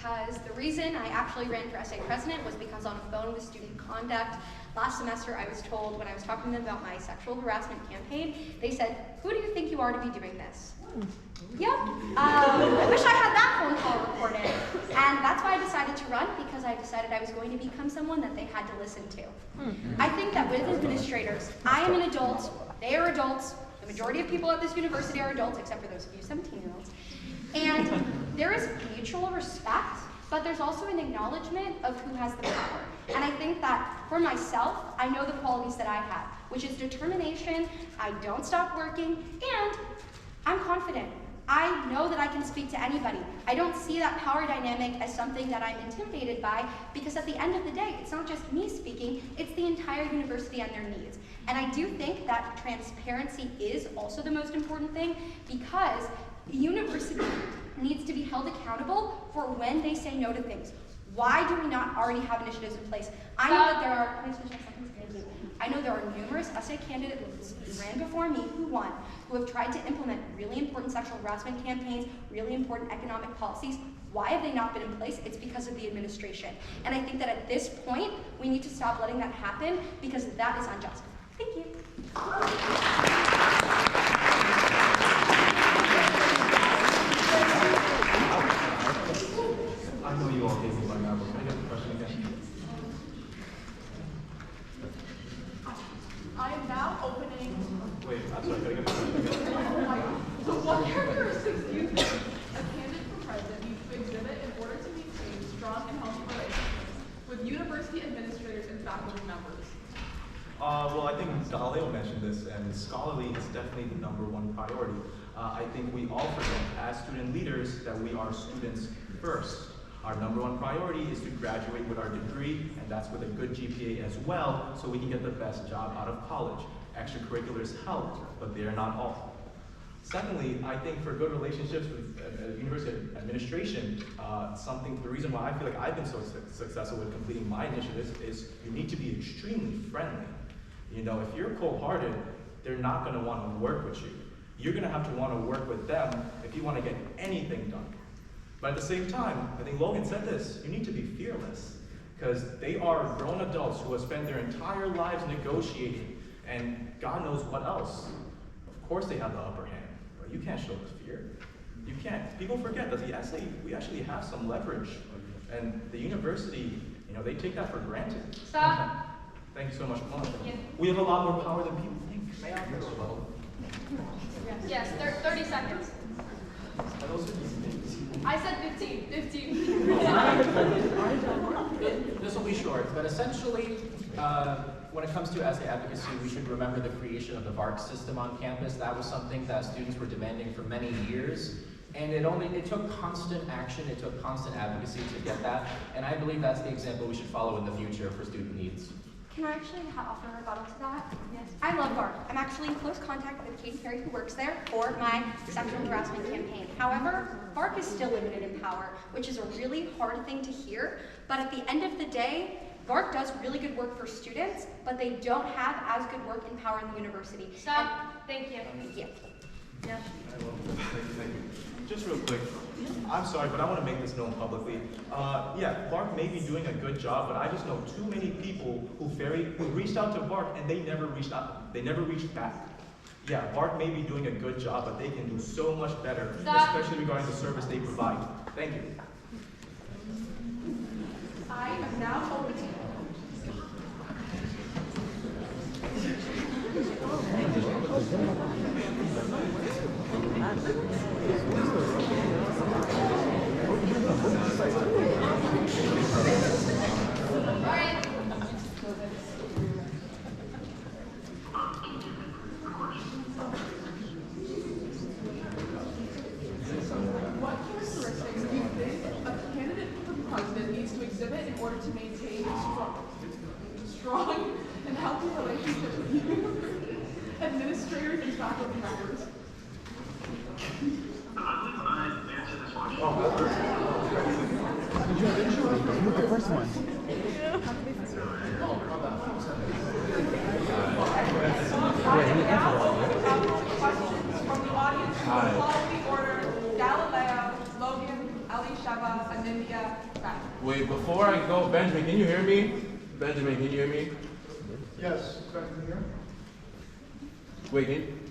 because the reason I actually ran for SA president was because on a phone with student conduct last semester I was told when I was talking to them about my sexual harassment campaign, they said, "Who do you think you are to be doing this?" Yep. I wish I had that phone call recorded. And that's why I decided to run, because I decided I was going to become someone that they had to listen to. I think that with administrators, I am an adult, they are adults, the majority of people at this university are adults, except for those few 17-year-olds. And there is mutual respect, but there's also an acknowledgement of who has the power. And I think that for myself, I know the qualities that I have, which is determination, I don't stop working, and I'm confident. I know that I can speak to anybody. I don't see that power dynamic as something that I'm intimidated by, because at the end of the day, it's not just me speaking, it's the entire university and their needs. And I do think that transparency is also the most important thing, because the university needs to be held accountable for when they say no to things. Why do we not already have initiatives in place? I know that there are, I know there are numerous SA candidates who ran before me who won, who have tried to implement really important sexual harassment campaigns, really important economic policies. Why have they not been in place? It's because of the administration. And I think that at this point, we need to stop letting that happen, because that is unjust. Thank you. I know you all gave me my number. Can I get the question again? I am now opening. Wait, I'm sorry, can I get the question again? Oh my God. So what characteristics do you think a candidate for president needs to exhibit in order to maintain strong and healthy relationships with university administrators and faculty members? Well, I think Galileo mentioned this, and scholarly is definitely the #1 priority. I think we all forget, as student leaders, that we are students first. Our #1 priority is to graduate with our degree, and that's with a good GPA as well, so we can get the best job out of college. Extracurriculars help, but they are not all. Secondly, I think for good relationships with university administration, the reason why I feel like I've been so successful with completing my initiatives is you need to be extremely friendly. You know, if you're cold-hearted, they're not going to want to work with you. You're going to have to want to work with them if you want to get anything done. But at the same time, I think Logan said this, you need to be fearless, because they are grown adults who have spent their entire lives negotiating, and God knows what else. Of course they have the upper hand, but you can't show the fear. You can't. People forget that we actually have some leverage, and the university, you know, they take that for granted. Stop. Thank you so much, Mom. Yeah. We have a lot more power than people think. May I have this level? Yes, 30 seconds. I said 15. This will be short, but essentially, when it comes to essay advocacy, we should remember the creation of the VARC system on campus. That was something that students were demanding for many years, and it took constant action, it took constant advocacy to get that, and I believe that's the example we should follow in the future for student needs. Can I actually offer a rebuttal to that? Yes. I love VARC. I'm actually in close contact with Katie Perry, who works there, for my sexual harassment campaign. However, VARC is still limited in power, which is a really hard thing to hear. But at the end of the day, VARC does really good work for students, but they don't have as good work and power in the university. Stop. Thank you. Thank you. Yeah. Thank you. Just real quick, I'm sorry, but I want to make this known publicly. Yeah, VARC may be doing a good job, but I just know too many people who reached out to VARC and they never reached out. They never reached back. Yeah, VARC may be doing a good job, but they can do so much better, especially regarding the service they provide. Thank you. I am now opening. What characteristics do you think a candidate for president needs to exhibit in order to maintain strong and healthy relationships with administrators and faculty members? The first one. Questions from the audience who will follow the order: Galileo, Logan, Ali Shaba, Anindya, back. Wait, before I go, Benjamin, can you hear me? Benjamin, can you hear me? Yes, Benjamin here. Wait,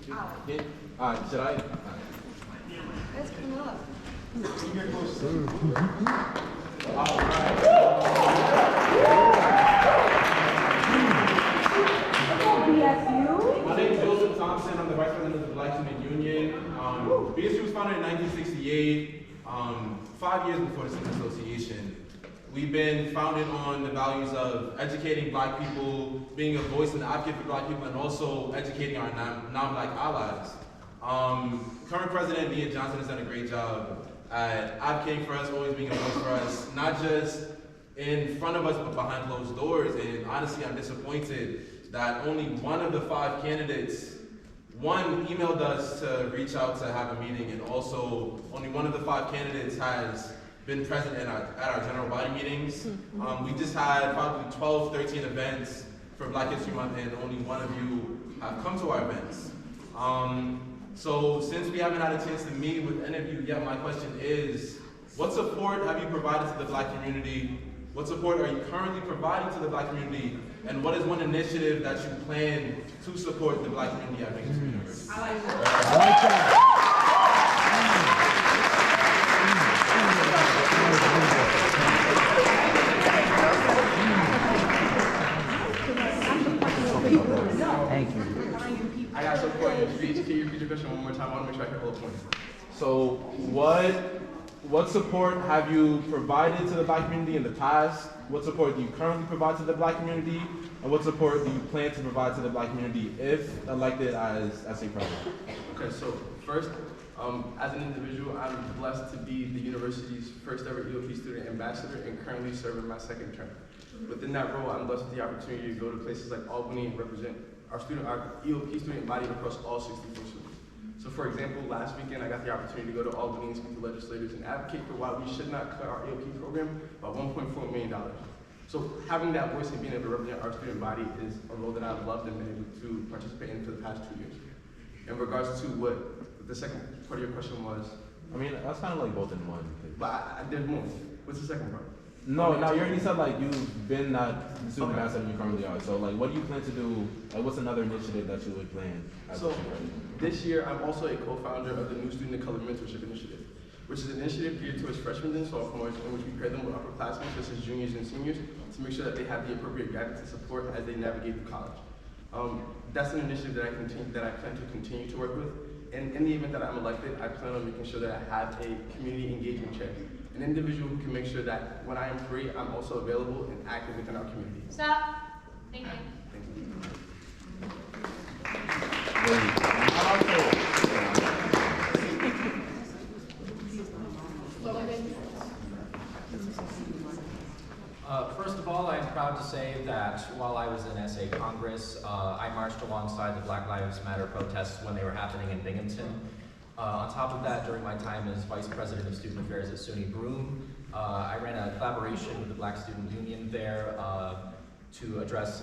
should I? Guys, come up. Can you get closer? My name is Joseph Thompson. I'm the Vice President of the Black Student Union. BSU was founded in 1968, 5 years before the Student Association. We've been founded on the values of educating Black people, being a voice and advocate for Black people, and also educating our non-Black allies. Current President Nia Johnson has done a great job at advocating for us, always being a voice for us, not just in front of us, but behind closed doors. And honestly, I'm disappointed that only one of the 5 candidates, one emailed us to reach out to have a meeting, and also only one of the 5 candidates has been present at our general body meetings. We just had probably 12, 13 events for Black History Month, and only one of you have come to our events. So since we haven't had a chance to meet with any of you yet, my question is, what support have you provided to the Black community? What support are you currently providing to the Black community? And what is one initiative that you plan to support the Black community at Binghamton University? I like that. I like that. Thank you. I got some points. Can you repeat your question one more time? I want to make sure I hear all the points. So what support have you provided to the Black community in the past? What support do you currently provide to the Black community? And what support do you plan to provide to the Black community if elected as SA president? Okay, so first, as an individual, I'm blessed to be the university's first ever EOP student ambassador and currently serving my 2nd term. Within that role, I'm blessed with the opportunity to go to places like Albany and represent our EOP student body across all 64 schools. So for example, last weekend I got the opportunity to go to Albany and speak to legislators and advocate for why we should not cut our EOP program by $1.4 million. So having that voice and being able to represent our student body is a role that I've loved and been able to participate in for the past 2 years. In regards to what the second part of your question was, I mean, that's kind of like both in one. but there's more. What's the second part? No, you already said like you've been that student ambassador you currently are. So like, what do you plan to do? Like, what's another initiative that you would plan as So a president? this year, I'm also a co-founder of the New Student of Color Mentorship Initiative, which is an initiative geared towards freshmen and sophomores in which we pair them with upperclassmen, such as juniors and seniors, to make sure that they have the appropriate guidance and support as they navigate through college. That's an initiative that I plan to continue to work with. And in the event that I'm elected, I plan on making sure that I have a community engagement chair, an individual who can make sure that when I am free, I'm also available and active within our community. Stop. Thank you. Thank you. First of all, I'm proud to say that while I was in SA Congress, I marched alongside the Black Lives Matter protests when they were happening in Binghamton. On top of that, during my time as Vice President of Student Affairs at SUNY Broome, I ran a collaboration with the Black Student Union there to address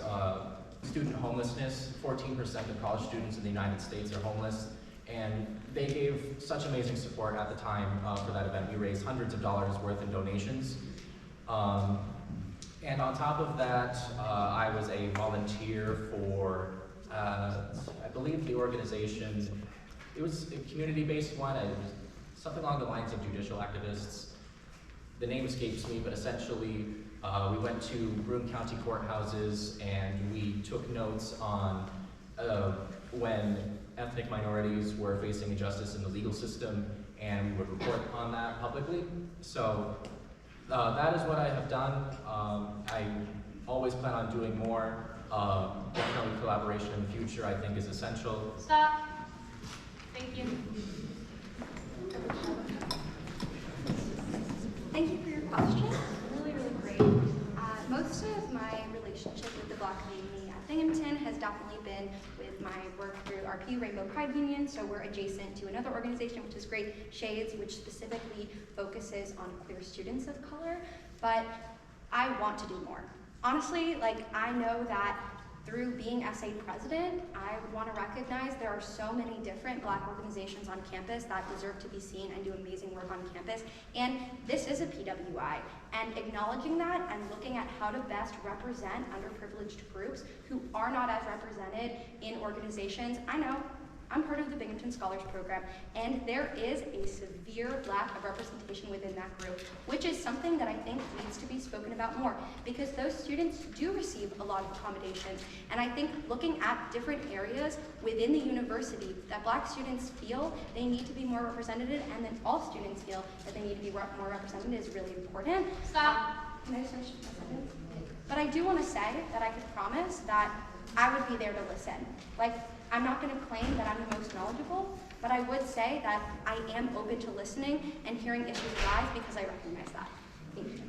student homelessness. 14% of college students in the United States are homeless, and they gave such amazing support at the time for that event. We raised hundreds of dollars worth in donations. And on top of that, I was a volunteer for, I believe the organization, it was a community-based one, something along the lines of judicial activists. The name escapes me, but essentially, we went to Broome County courthouses and we took notes on when ethnic minorities were facing injustice in the legal system, and we would report on that publicly. So that is what I have done. I always plan on doing more. Definitely collaboration in the future I think is essential. Stop. Thank you. Thank you for your question. Really, really great. Most of my relationship with the Black community at Binghamton has definitely been with my work through RP Rainbow Pride Union. So we're adjacent to another organization, which is great, Shades, which specifically focuses on queer students of color. But I want to do more. Honestly, I know that through being SA president, I want to recognize there are so many different Black organizations on campus that deserve to be seen and do amazing work on campus. And this is a PWI. and acknowledging that and looking at how to best represent underprivileged groups who are not as represented in organizations. I know, I'm part of the Binghamton Scholars Program, and there is a severe lack of representation within that group, which is something that I think needs to be spoken about more, because those students do receive a lot of accommodations. And I think looking at different areas within the university that Black students feel they need to be more represented, and then all students feel that they need to be more represented, is really important. Stop. Can I just finish a second? But I do want to say that I could promise that I would be there to listen. Like, I'm not going to claim that I'm the most knowledgeable, but I would say that I am open to listening and hearing issues rise because I recognize that. Thank you.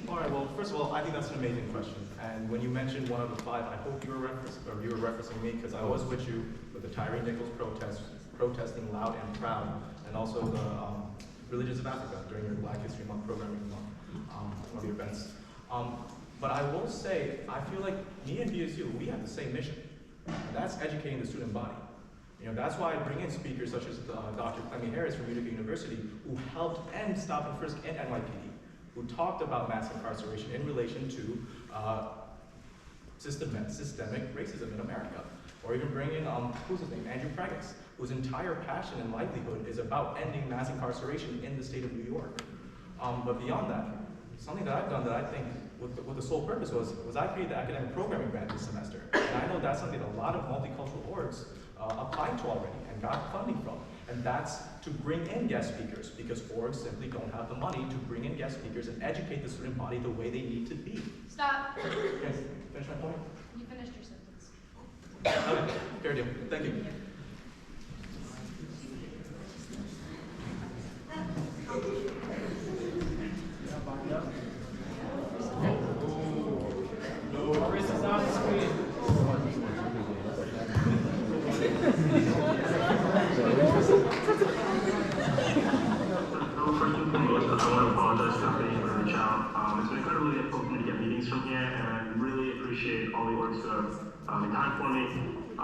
All right, well, first of all, I think that's an amazing question. And when you mentioned one of the five, I hope you were referencing me, because I was with you with the Tyree Nichols protest, protesting loud and proud, and also the Religions of Africa during your Black History Month programming month, one of the events. But I will say, I feel like me and BSU, we have the same mission. And that's educating the student body. You know, that's why I bring in speakers such as Dr. Clemmy Harris from Utica University, who helped end Stop and Frisk and NYPD, who talked about mass incarceration in relation to systemic racism in America. Or even bring in, who's his name, Andrew Pragas, whose entire passion and livelihood is about ending mass incarceration in the state of New York. But beyond that, something that I've done that I think what the sole purpose was I created the academic programming grant this semester. And I know that's something that a lot of multicultural orgs applied to already and got funding from. And that's to bring in guest speakers, because orgs simply don't have the money to bring in guest speakers and educate the student body the way they need to be. Stop. Yes, finish my point? You finished your sentence. Okay, fair deal. Thank you. All the orgs who have made time for me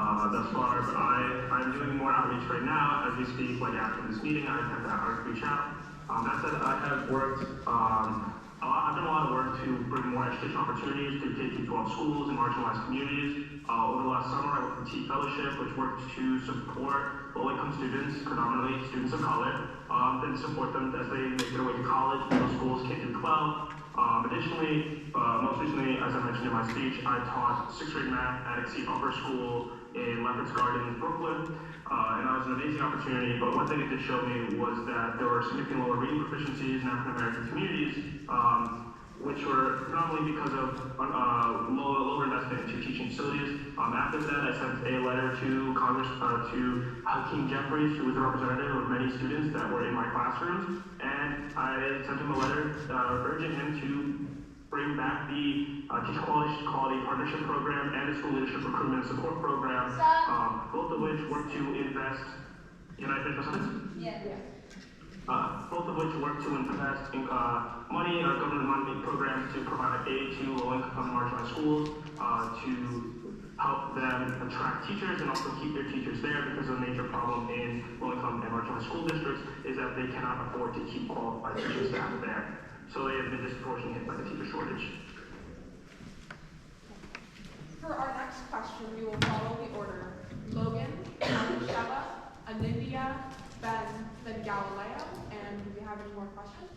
thus far, but I'm doing more outreach right now as we speak. Like after this meeting, I intend to outreach out. That said, I have worked, I've done a lot of work to bring more education opportunities to K-12 schools and marginalized communities. Over the last summer, I worked with T Fellowship, which worked to support low-income students, predominantly students of color, and support them as they make their way to college, middle schools, K-12. Additionally, most recently, as I mentioned in my speech, I taught 6th grade math at Exceed Upper School in Lefferts Gardens, Brooklyn, and that was an amazing opportunity. But one thing it did show me was that there were significant lower reading proficiencies in African American communities, which were predominantly because of lower investment into teaching facilities. After that, I sent a letter to Congress, to Hakeem Jeffries, who was a representative of many students that were in my classrooms, and I sent him a letter urging him to bring back the Teacher Quality Partnership Program and the School Leadership Recruitment Support Program, both of which work to invest. Can I finish my sentence? Yeah. Both of which work to invest in money in our government money programs to provide aid to low-income and marginalized schools, to help them attract teachers and also keep their teachers there, because a major problem in low-income and marginalized school districts is that they cannot afford to keep qualified teaching staff there. So they have been disproportionately hit by the teacher shortage. For our next question, we will follow the order: Logan, Sheva, Anindya, Ben, then Galileo, and do we have any more questions?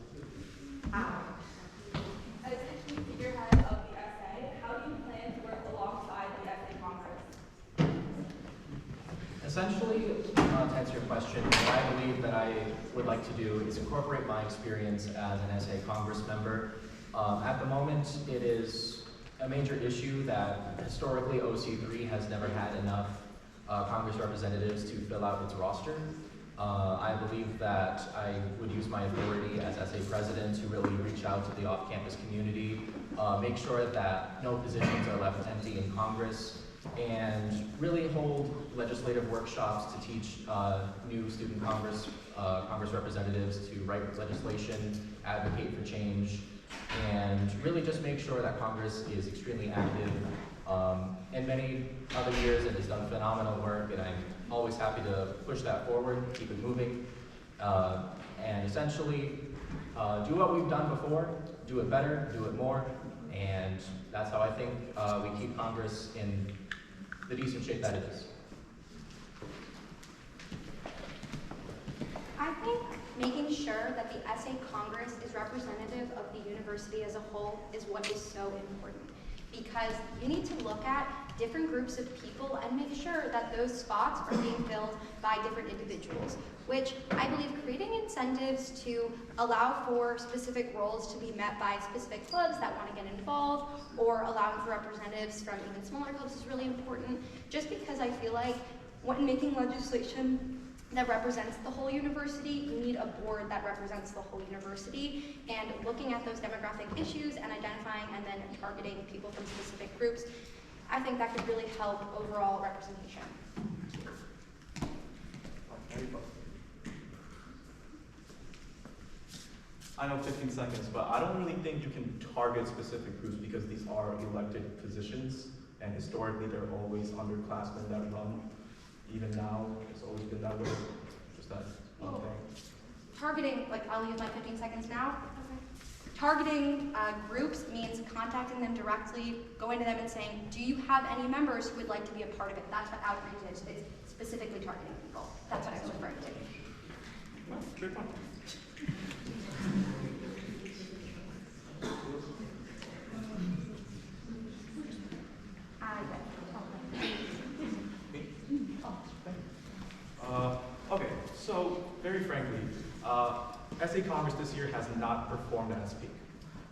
As the key figurehead of the essay, how do you plan to work alongside the essay Congress? Essentially, to answer your question, what I believe that I would like to do is incorporate my experience as an essay Congress member. At the moment, it is a major issue that historically OC3 has never had enough Congress representatives to fill out its roster. I believe that I would use my authority as essay president to really reach out to the off-campus community, make sure that no positions are left empty in Congress, and really hold legislative workshops to teach new student Congress representatives to write legislation, advocate for change, and really just make sure that Congress is extremely active. In many other years, it has done phenomenal work, and I'm always happy to push that forward, keep it moving. And essentially, do what we've done before, do it better, do it more, and that's how I think we keep Congress in the decent shape that it is. I think making sure that the SA Congress is representative of the university as a whole is what is so important. Because you need to look at different groups of people and make sure that those spots are being filled by different individuals, which I believe creating incentives to allow for specific roles to be met by specific clubs that want to get involved, or allowing for representatives from even smaller clubs is really important, just because I feel like when making legislation that represents the whole university, you need a board that represents the whole university, and looking at those demographic issues and identifying and then targeting people from specific groups, I think that could really help overall representation. I know 15 seconds, but I don't really think you can target specific groups because these are elected positions, and historically they're always underclassmen that run. Even now, it's always been that way. Just that one thing. Targeting, like I'll use my 15 seconds now. Okay. Targeting groups means contacting them directly, going to them and saying, do you have any members who would like to be a part of it? That's what outreach is. It's specifically targeting people. That's what I was referring to. Well, great point. Okay, so very frankly, SA Congress this year has not performed at its peak.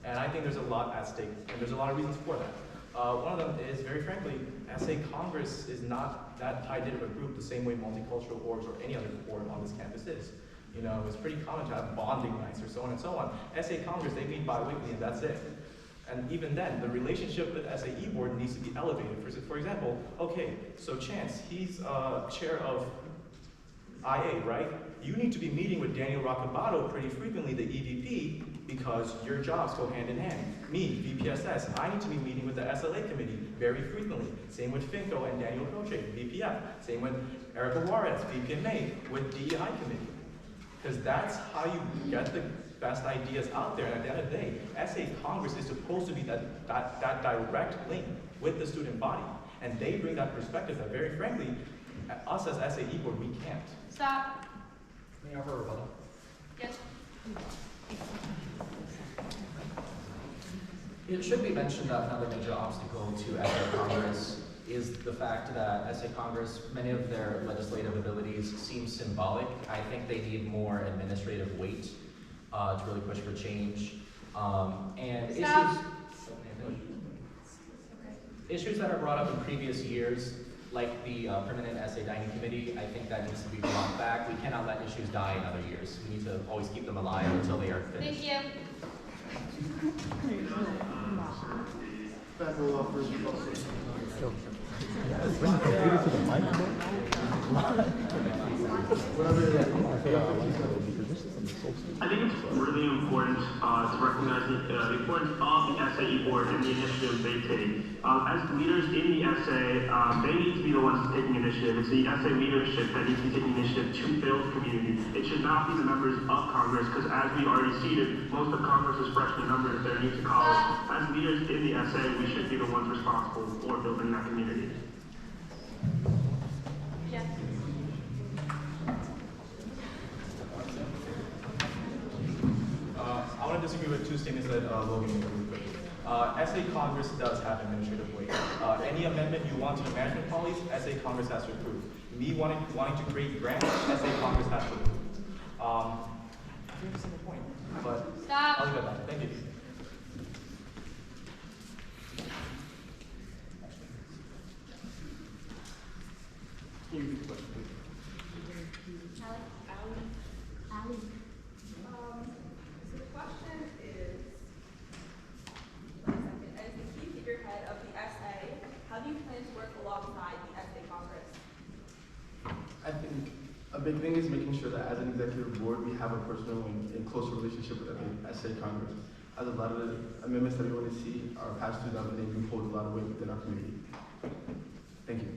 And I think there's a lot at stake, and there's a lot of reasons for that. One of them is, very frankly, SA Congress is not that tight-knit of a group the same way multicultural orgs or any other org on this campus is. You know, it's pretty common to have bonding nights or so on and so on. SA Congress, they meet bi-weekly and that's it. And even then, the relationship with SAE board needs to be elevated. For example, okay, so Chance, he's chair of IA, right? You need to be meeting with Daniel Roccabato pretty frequently, the EVP, because your jobs go hand in hand. Me, VPSS, I need to be meeting with the SLA committee very frequently. Same with Finco and Daniel Croce, VPF. Same with Erica Juarez, VPMA, with DEI committee. Because that's how you get the best ideas out there. And at the end of the day, SA Congress is supposed to be that direct link with the student body. And they bring that perspective that, very frankly, us as SAE board, we can't. Stop. May I offer a rebuttal? Yes. It should be mentioned that another major obstacle to SA Congress is the fact that SA Congress, many of their legislative abilities seem symbolic. I think they need more administrative weight to really push for change. And issues that are brought up in previous years, like the permanent SA dining committee, I think that needs to be brought back. We cannot let issues die in other years. We need to always keep them alive until they are finished. Thank you. Bring the computer to the microphone. I think it's really important to recognize the importance of the SAE board and the initiatives they take. As leaders in the SA, they need to be the ones taking initiative. It's the SA leadership that needs to be taking initiative to build community. It should not be the members of Congress, because as we already seated, most of Congress's freshman members, they're new to college. As leaders in the SA, we should be the ones responsible for building that community. Yes. I want to disagree with two statements that Logan made really quickly. SA Congress does have administrative weight. Any amendment you want to the management policies, SA Congress has to approve. Me wanting to create grants, SA Congress has to approve. I think that's the point, but Stop. I'll leave it at that. Thank you. Can you repeat the question, please? So the question is, as the key figurehead of the SA, how do you plan to work alongside the SA Congress? I think a big thing is making sure that as an executive board, we have a personal and close relationship with the SA Congress. As a lot of the amendments that we want to see are passed through them, and they do hold a lot of weight within our community. Thank you.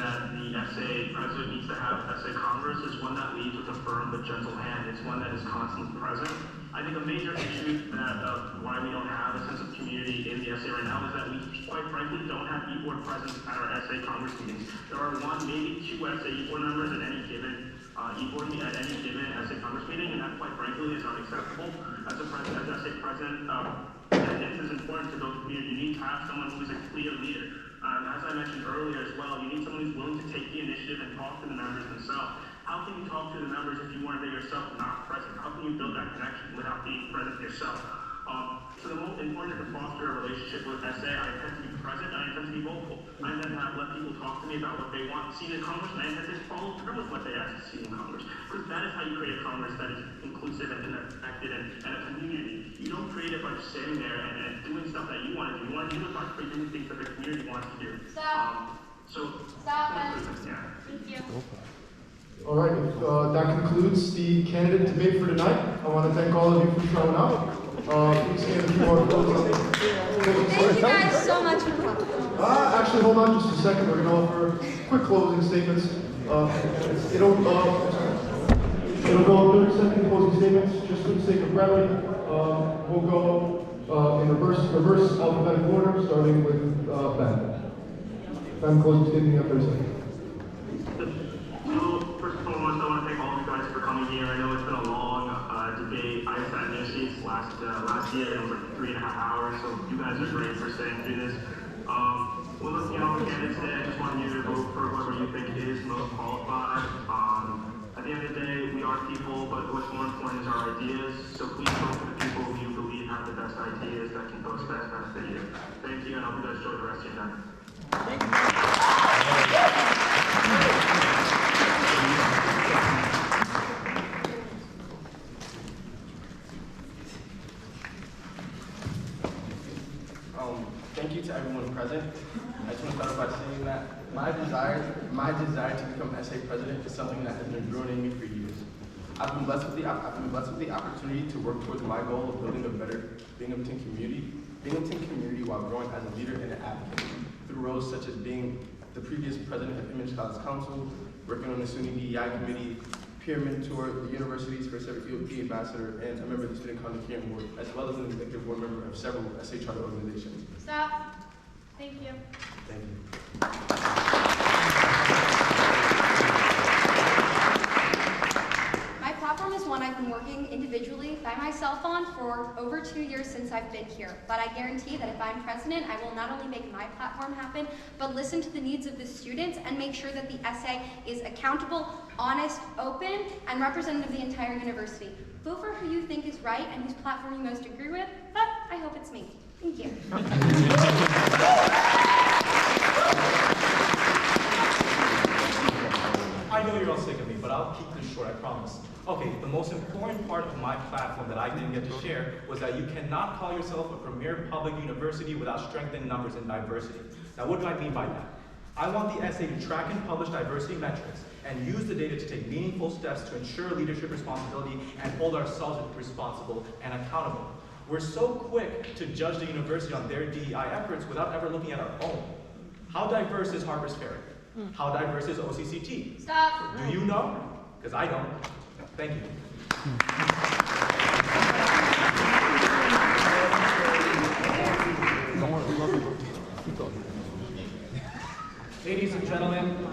that the SA president needs to have SA Congress is one that leads with a firm but gentle hand. It's one that is constantly present. I think a major issue that why we don't have a sense of community in the SA right now is that we, quite frankly, don't have e-board presence at our SA Congress meetings. There are one, maybe two SA e-board members at any given e-board meeting, at any given SA Congress meeting, and that, quite frankly, is unacceptable. As a president, as SA president, attendance is important to build community. You need to have someone who is a clear leader. As I mentioned earlier as well, you need someone who's willing to take the initiative and talk to the members themselves. How can you talk to the members if you weren't there yourself not present? How can you build that connection without being present yourself? So the most important is to foster a relationship with SA. I intend to be present, I intend to be vocal. I intend to let people talk to me about what they want to see in Congress, and I intend to follow through with what they ask to see in Congress. Because that is how you create a Congress that is inclusive and effective and a community. You don't create it by just standing there and doing stuff that you want to do. You want to do it by creating things that the community wants to do. Stop. Stop it. Yeah. Thank you. All right, that concludes the candidate debate for tonight. I want to thank all of you for showing up. Please stand if you are closing. Thank you guys so much for coming. Actually, hold on just a second. We're going to offer quick closing statements. It'll go 30-second closing statements, just for the sake of brevity. We'll go in reverse alphabetical order, starting with Ben. Ben, closing statement, you have 30 seconds. So, first and foremost, I want to thank all of you guys for coming here. I know it's been a long debate. I sat in your seats last year, and it was like 3.5 hours, so you guys are great for staying through this. We're looking at all the candidates today. I just want you to vote for whoever you think is most qualified. At the end of the day, we are people, but what's more important is our ideas. So please vote for the people who you believe have the best ideas that can best benefit you. Thank you, and I hope you guys enjoy the rest of your night. Thank you to everyone present. I just want to start by saying that my desire to become SA president is something that has been brewing in me for years. I've been blessed with the opportunity to work towards my goal of building a better Binghamton community while growing as a leader and an advocate through roles such as being the previous president of Image College Council, working on the SUNY DEI committee, peer mentor, the university's first ever EOP ambassador, and a member of the Student Conduct Hearing Board, as well as an executive board member of several SA charter organizations. Stop. Thank you. Thank you. My platform is one I've been working individually by myself on for over 2 years since I've been here. But I guarantee that if I'm president, I will not only make my platform happen, but listen to the needs of the students and make sure that the SA is accountable, honest, open, and representative of the entire university. Vote for who you think is right and whose platform you most agree with, but I hope it's me. Thank you. I know you're all sick of me, but I'll keep this short, I promise. Okay, the most important part of my platform that I didn't get to share was that you cannot call yourself a premier public university without strength in numbers and diversity. Now, what do I mean by that? I want the SA to track and publish diversity metrics and use the data to take meaningful steps to ensure leadership responsibility and hold ourselves responsible and accountable. We're so quick to judge the university on their DEI efforts without ever looking at our own. How diverse is Harper's Ferry? How diverse is OCCT? Stop. Do you know? Because I don't. Thank you. Ladies and gentlemen,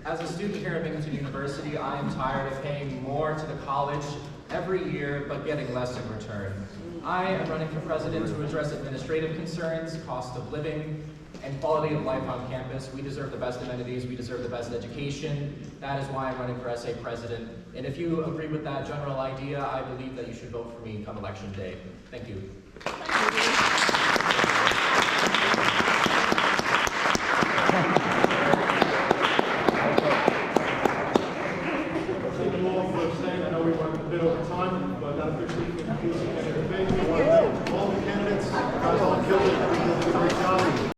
as a student here at Binghamton University, I am tired of paying more to the college every year, but getting less in return. I am running for president to address administrative concerns, cost of living, and quality of life on campus. We deserve the best amenities, we deserve the best education. That is why I'm running for SA president. And if you agree with that general idea, I believe that you should vote for me come election day. Thank you.